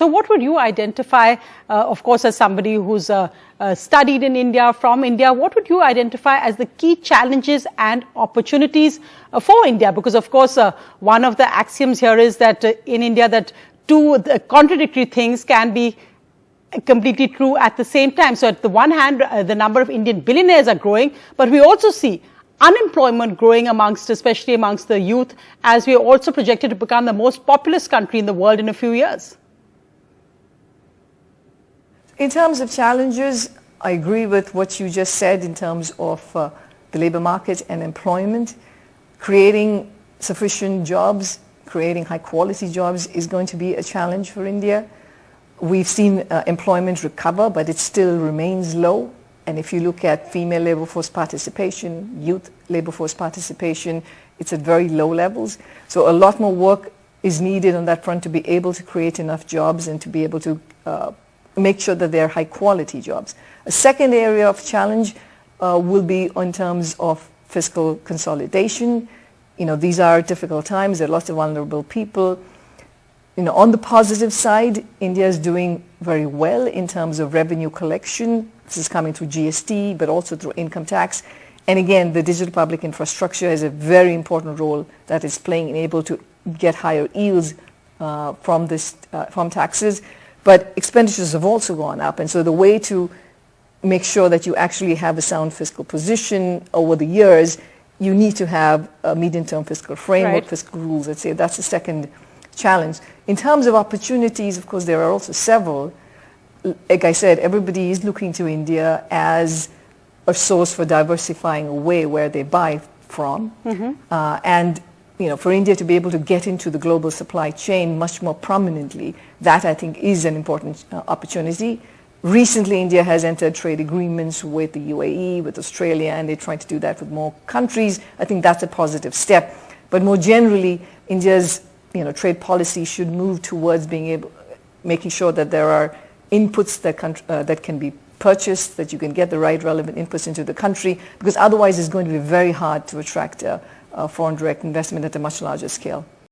So what would you identify, of course, as somebody who's studied in India, from India, what would you identify as the key challenges and opportunities for India? Because, of course, one of the axioms here is that in India, that two contradictory things can be completely true at the same time. So at the one hand, the number of Indian billionaires are growing, but we also see unemployment growing especially amongst the youth, as we are also projected to become the most populous country in the world in a few years. In terms of challenges, I agree with what you just said in terms of the labor market and employment. Creating sufficient jobs, creating high quality jobs is going to be a challenge for India. We've seen employment recover, but it still remains low. And if you look at female labor force participation, youth labor force participation, it's at very low levels. So a lot more work is needed on that front to be able to create enough jobs and to be able to make sure that they're high quality jobs. A second area of challenge will be in terms of fiscal consolidation. These are difficult times. There are lots of vulnerable people. On the positive side, India is doing very well in terms of revenue collection. This is coming through GST, but also through income tax. And again, the digital public infrastructure has a very important role that is playing in able to get higher yields from taxes. But expenditures have also gone up. And so the way to make sure that you actually have a sound fiscal position over the years, you need to have a medium-term fiscal framework, right, fiscal rules. I'd say that's the second challenge. In terms of opportunities, of course, there are also several. Like I said, everybody is looking to India as a source for diversifying away where they buy from. And for India to be able to get into the global supply chain much more prominently, that I think is an important opportunity. Recently, India has entered trade agreements with the UAE, with Australia, and they're trying to do that with more countries. I think that's a positive step. But more generally, India's trade policy should move towards making sure that there are inputs that can be purchased, that you can get the right relevant inputs into the country, because otherwise it's going to be very hard to attract foreign direct investment at a much larger scale.